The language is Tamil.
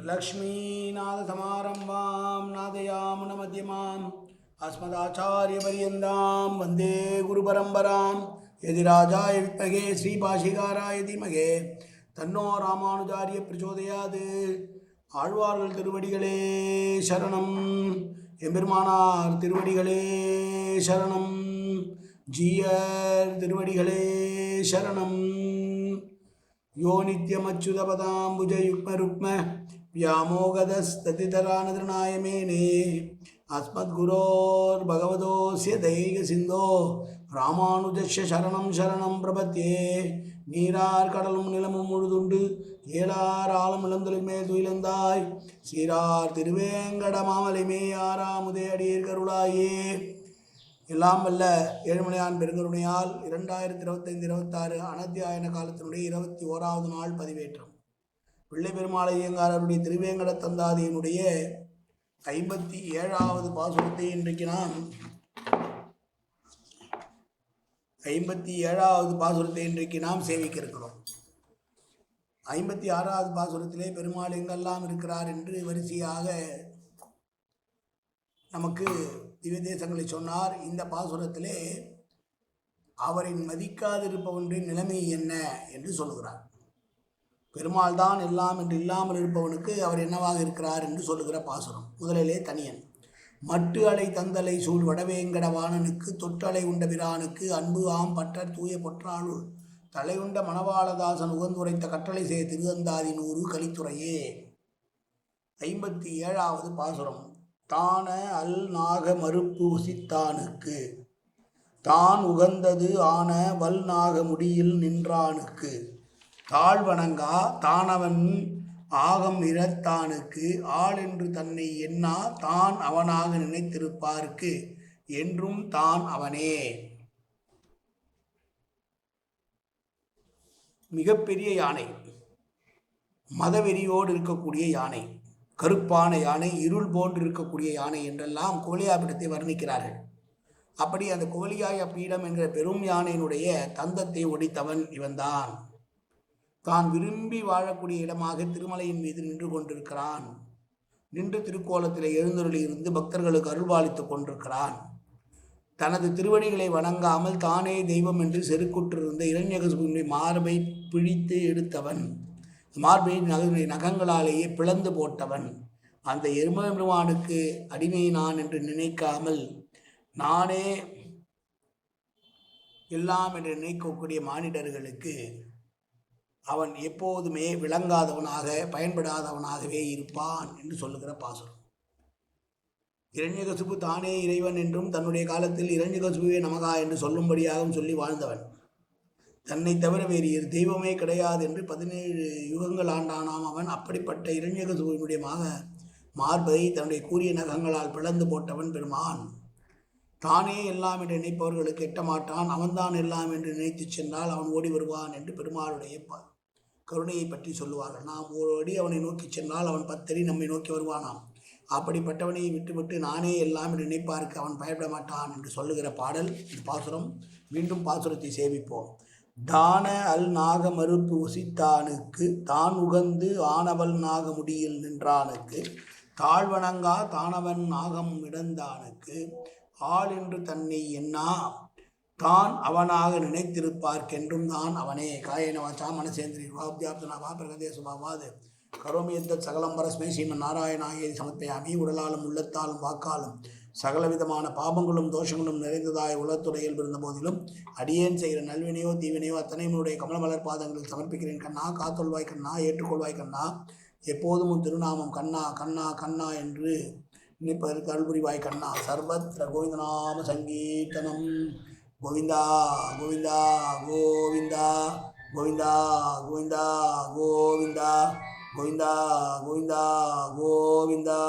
लक्ष्मीनाथसमारम्भां नादयामुनमध्यमाम् अस्मदाचार्यपर्यन्तां वन्दे गुरुपरम्परां यदिराजाय विद्महे श्रीभाषिकाराय धीमहि तन्नो रामानुजार्य प्रचोदयात् ஆழ்வார்கள் திருவடிகளே சரணம் எம்பெருமானார் திருவடிகளே சரணம் ஜீயர் திருவடிகளே சரணம் यो नित्यमच्युतपदाम्बुजयुग्मरुक्म व्यामोगदस्ततितरानतृणाय मेने अस्मद्गुरोर्भगवतोऽस्य दैकसिन्धो रामानुजस्य शरणं शरणं प्रपद्ये நீரார் கடலும் நிலமும் முழுதுண்டு ஏலார் ஆலம் இளந்தொழில் மேல் துயிலந்தாய் சீரார் திருவேங்கட மாமலைமே ஆறாமுதே அடியேர் கருளாயே எல்லாம் வல்ல ஏழுமலையான் பெருங்கருணையால் 2025-26 அனத்தியாயன காலத்தினுடைய 21வது நாள் பதிவேற்றம். பிள்ளை பெருமாள் ஐயங்காரருடைய திருவேங்கட தந்தாதியினுடைய 57வது பாசுரத்தை இன்றைக்கு நாம் 57வது பாசுரத்தை இன்றைக்கு நாம் சேவிக்க இருக்கிறோம். 56வது பாசுரத்திலே பெருமாள் எங்கெல்லாம் இருக்கிறார் என்று வரிசையாக நமக்கு திவ்ய தேசங்களை சொன்னார். இந்த பாசுரத்திலே அவரின் மதிக்காதிருப்பவனின் நிலைமை என்ன என்று சொல்லுகிறார். பெருமாள் தான் எல்லாம் என்று இல்லாமல் இருப்பவனுக்கு அவர் என்னவாக இருக்கிறார் என்று சொல்லுகிற பாசுரம். முதலிலே தனியன் மட்டு அலை தந்தலை சூழ் வடவேங்கட வாணனுக்கு தொட்டலை உண்ட பிரானுக்கு அன்பு ஆம் பற்றர் தூய பொற்றாளுள் தலையுண்ட மணவாளதாசன் உகந்துரைத்த கட்டளை செய்ய திருவந்தாதி 100 கலித்துறையே. 57வது பாசுரம். தான அல் நாக மறுப்பு உசித்தானுக்கு தான் உகந்தது ஆன வல் நாக முடியில் நின்றானுக்கு தாழ்வணங்கா தானவன் ஆகம் இறத்தானுக்கு ஆள் என்று தன்னை எண்ணா தான் அவனாக நினைத்திருப்பார்க்கு என்றும் தான் அவனே. மிகப்பெரிய யானை, மதவெறியோடு இருக்கக்கூடிய யானை, கருப்பான யானை, இருள் போன்று இருக்கக்கூடிய யானை என்றெல்லாம் கோலியா பீடத்தை வர்ணிக்கிறார்கள். அப்படி அந்த கோலியாய பீடம் என்கிற பெரும் யானையினுடைய தந்தத்தை ஒடித்தவன் இவன்தான். தான் விரும்பி வாழக்கூடிய இடமாக திருமலையின் மீது நின்று கொண்டிருக்கிறான். நின்று திருக்கோலத்தில் எழுந்தருளி இருந்து பக்தர்களுக்கு அருள்பாலித்து கொண்டிருக்கிறான். தனது திருவடிகளை வணங்காமல் தானே தெய்வம் என்று செருக்குற்றிருந்த இரண்யகசிபுவினுடைய மார்பை பிழித்து எடுத்தவன், மார்பை நகங்களாலேயே பிளந்து போட்டவன். அந்த எருமபெருமானுக்கு அடிமை நான் என்று நினைக்காமல் நானே எல்லாம் என்று நினைக்கக்கூடிய மானிடர்களுக்கு அவன் எப்போதுமே விளங்காதவனாக பயன்படாதவனாகவே இருப்பான் என்று சொல்லுகிற பாசுரம். இரண்யகசிபு தானே இறைவன் என்றும் தன்னுடைய காலத்தில் இரண்யகசிபுவே நமகா என்று சொல்லும்படியாகவும் சொல்லி வாழ்ந்தவன். தன்னை தவிர வேறு தெய்வமே கிடையாது என்று 17 யுகங்கள் ஆண்டானாம் அவன். அப்படிப்பட்ட இரண்யகசிபுவினுடைய மார்பை தன்னுடைய கூரிய நகங்களால் பிளந்து போட்டவன் பெருமான். தானே எல்லாம் என்று நினைப்பவர்களுக்கு எட்ட மாட்டான். அவன்தான் எல்லாம் என்று நினைத்து சென்றால் அவன் ஓடி வருவான் என்று பெருமாளுடைய கருணையை பற்றி சொல்லுவார்கள். நாம் ஒரு அடி அவனை நோக்கி சென்றால் அவன் 10 அடி நம்மை நோக்கி வருவானாம். அப்படிப்பட்டவனை விட்டுவிட்டு நானே எல்லாம் என்று நினைப்பாருக்கு அவன் பயப்பட மாட்டான் என்று சொல்லுகிற பாடல் பாசுரம். மீண்டும் பாசுரத்தை சேவிப்போம். தான அல் நாக மறுப்பு உசித்தானுக்கு தான் உகந்து ஆனவல் நாக முடியில் நின்றானுக்கு தாழ்வணங்கா தானவன் நாகம் இடந்தானுக்கு ஆள் என்று தன்னை எண்ணா தான் அவனாக நினைத்திருப்பார்க்கென்றும் தான் அவனே. காயேன வாச்சா மனசேந்திரி வாப்தியாப்தனா வா பிரகதே சுபாவாது கரோமியத்த சகலம் பரஸ்மை ஸ்ரீமன் நாராயணாயே சமர்ப்பயாமி. உடலாலும் உள்ளத்தாலும் வாக்காலும் சகலவிதமான பாபங்களும் தோஷங்களும் நிறைந்ததாய் உலகத்துறையில் இருந்த போதிலும் அடியேன் செய்கிற நல்வினையோ தீவினையோ அத்தனைவனுடைய கமலமலர் பாதங்களில் சமர்ப்பிக்கிறேன் கண்ணா. காத்தொள்வாய் கண்ணா, ஏற்றுக்கொள்வாய் கண்ணா. எப்போதும் உன் திருநாமம் கண்ணா கண்ணா கண்ணா என்று நினைப்பதற்கு அருள்புரிவாய் கண்ணா. சர்வத்திர கோவிந்தநாம சங்கீர்த்தனம். கோவிந்தா கோவிந்தா கோவிந்தா கோவிந்தா கோவிந்தா கோவிந்தா கோவிந்தா கோவிந்தா கோவிந்தா.